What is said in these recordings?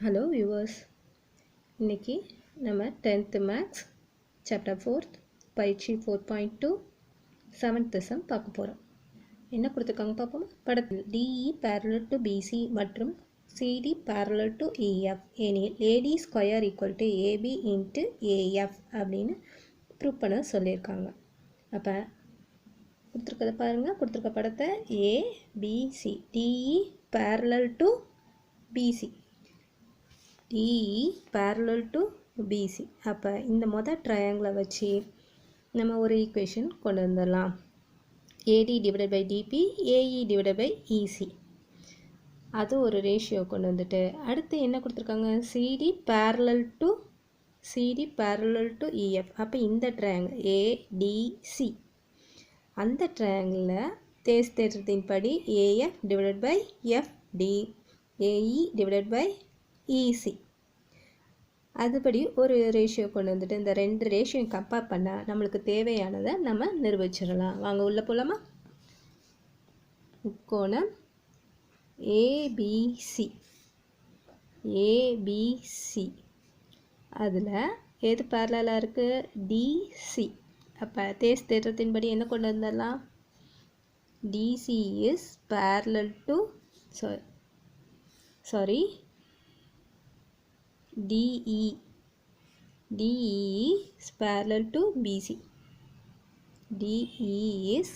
Hello viewers, இன்றைக்கி நம்ம 10th maths chapter 4th பயிற்சி 4.2 7th சம் பார்க்க போகிறோம். என்ன கொடுத்துருக்காங்க பார்ப்போம். படத்தில் டிஇ parallel to பிசி மற்றும் சிடி parallel to இஎஃப் எனில் AD square equal to AB into AF அப்படின்னு ப்ரூவ் பண்ண சொல்லியிருக்காங்க. அப்போ கொடுத்துருக்கத பாருங்கள். கொடுத்துருக்க படத்தை ABC DE parallel to BC DE parallel to BC. அப்போ இந்த மொதல் ட்ரையாங்கிளை வச்சு நம்ம ஒரு ஈக்குவேஷன் கொண்டு வந்துடலாம். AD divided by DP AE divided by EC. அது ஒரு ரேஷியோ கொண்டு வந்துட்டு அடுத்து என்ன கொடுத்துருக்காங்க, CD parallel to EF. அப்போ இந்த ட்ரையாங்கிள் ADC, அந்த ட்ரையாங்கிளில் தேஸ் தேற்றத்தின் படி AF divided by FD AE divided by EC அதுபடி ஒரு ரேஷியோ கொண்டு வந்துட்டு இந்த ரெண்டு ரேஷியோ கம்பேர் பண்ணால் நம்மளுக்கு தேவையானதை நம்ம நிரூபிச்சிடலாம். வாங்க உள்ள போகலாமா. முக்கோணம் ஏபிசி அதில் எது பேரலாக இருக்குது, டிசி. அப்போ தேஸ் தேற்றத்தின்படி என்ன கொண்டு வந்துடலாம், DC is parallel to DE is parallel to BC. DE is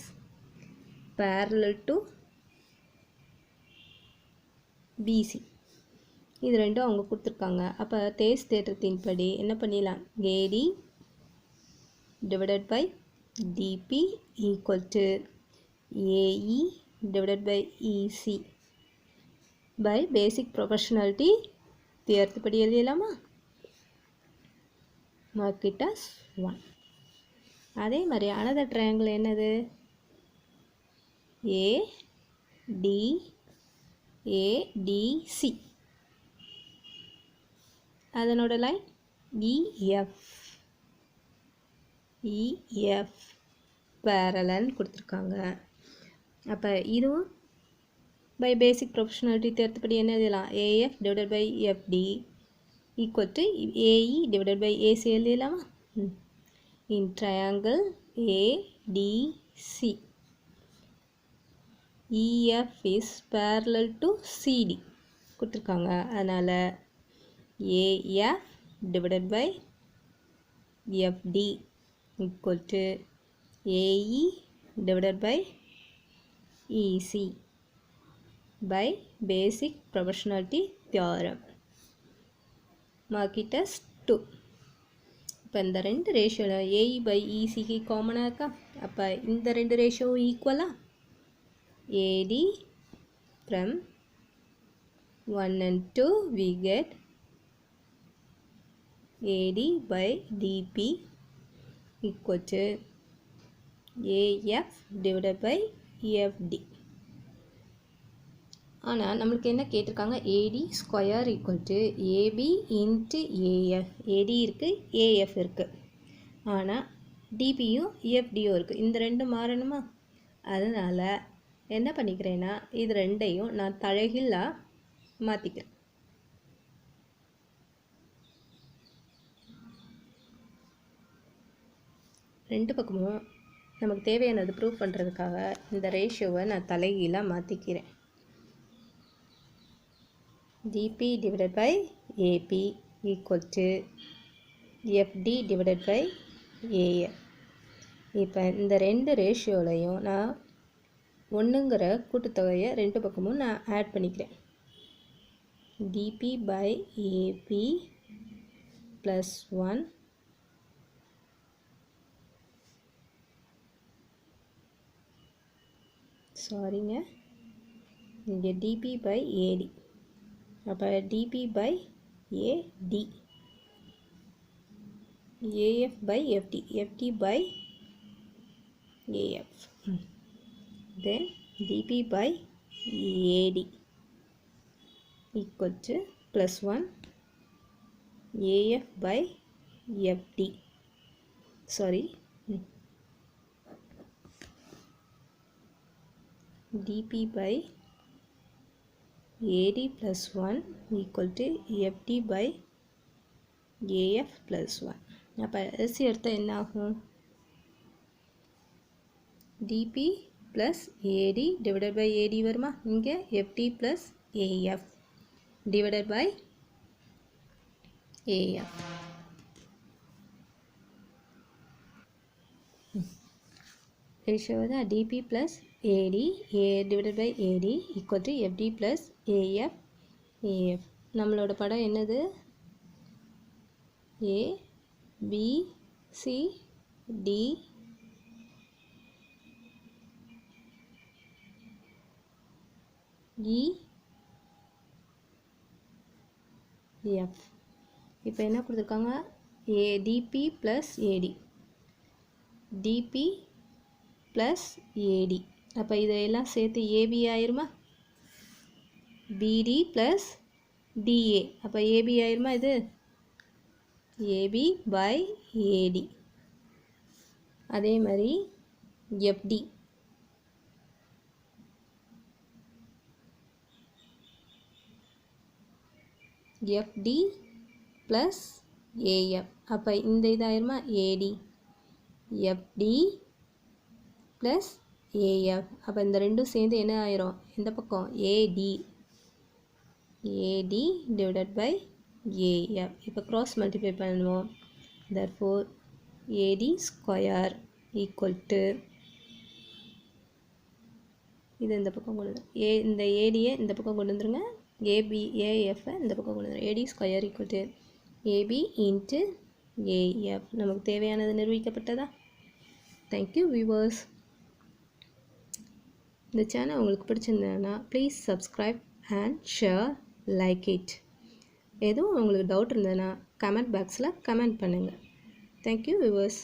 parallel to BC. இது ரெண்டும் அவங்க கொடுத்துருக்காங்க. அப்போ தேஸ் தேற்றத்தின்படி என்ன பண்ணிடலாம், AD divided by DP equal to AE divided by EC by basic proportionality தேர்த்துப்படி எழுதிடலாமா. Mark it as 1. அதே மாதிரி அனதர் ட்ரையாங்கிள் என்னது, ADC அதனோட லைன் EF parallel கொடுத்துருக்காங்க. அப்போ இதுவும் by basic proportionality தேர்த்துப்படி என்ன எழுதலாம், AF divided by FD equal to AE divided by AC எழுதலாமா. in triangle ADC EF is parallel to CD கொடுத்துருக்காங்க. அதனால் AF divided by FD equal to AE divided by EC by basic proportionality theorem. Mark it as 2. இப்போ இந்த ரெண்டு ரேஷியோவில் AE by இசிக்கு காமனாக இருக்கா. அப்போ இந்த ரெண்டு ரேஷியோ ஈக்குவலாக ஏடி from 1 and 2 we get AD by DP equal to AF divided by FD. ஆனால் நம்மளுக்கு என்ன கேட்டிருக்காங்க, AD square equal to AB into AF. AD இருக்குது, ஏஎஃப் இருக்குது, ஆனால் டிபியும் எஃப்டியும் இருக்குது. இந்த ரெண்டும் மாறணுமா. அதனால் என்ன பண்ணிக்கிறேன்னா இது ரெண்டையும் நான் தலைகீழாக மாற்றிக்கிறேன். ரெண்டு பக்கமும் நமக்கு தேவையானது ப்ரூவ் பண்ணுறதுக்காக இந்த ரேஷியோவை நான் தலைகீழாக மாற்றிக்கிறேன். DP divided by AP equal to FD divided by AF. இப்போ இந்த ரெண்டு ரேஷியோலையும் நான் ஒன்றுங்கிற கூட்டுத்தொகையை ரெண்டு பக்கமும் நான் ஆட் பண்ணிக்கிறேன். DP by AP plus 1 சாரிங்க, இங்கே DP by AD. அப்போ DP by AD, AF by FD, FD by AF, then DP by AD equal to plus 1 AF by FD. DP by AD plus 1 equal to FD by AF plus 1. அப்போ S எடுத்தால் என்ன ஆகும்? DP plus AD divided by AD வருமா? இங்கே FD plus AF divided by AF. Ratio தான் DP plus AD divided by AD equal to FD plus AF. நம்மளோட படம் என்னது? A, B, C, D, E, F. இப்போ என்ன கொடுத்துருக்காங்க? DP plus AD. DP plus AD. அப்போ இதெல்லாம் சேர்த்து AB ஆயிருமா? BD plus DA. அப்போ AB ஆயிருமா இது? AB by AD. அதே மாதிரி FD. FD plus AF. அப்போ இந்த இதாயிருமா? AD. FD plus AF. அப்போ இந்த ரெண்டும் சேர்ந்து என்ன ஆயிரும்? இந்த பக்கம் AD. AD divided by AF. இப்போ cross multiply பண்ணுவோம். Therefore AD square equal to இது இந்த பக்கம் கொண்டு இந்த ADயை இந்த பக்கம் கொண்டு வந்துருங்க. AF இந்த பக்கம் கொண்டு வந்துருங்க. AD square equal to AB into AF. நமக்கு தேவையானது நிரூபிக்கப்பட்டதா? Thank you viewers. இந்த சேனல் உங்களுக்கு பிடிச்சிருந்ததுன்னா please subscribe and share, like it. எதுவும் உங்களுக்கு டவுட் இருந்ததுன்னா கமெண்ட் பாக்ஸில் கமெண்ட் பண்ணுங்கள். Thank you viewers.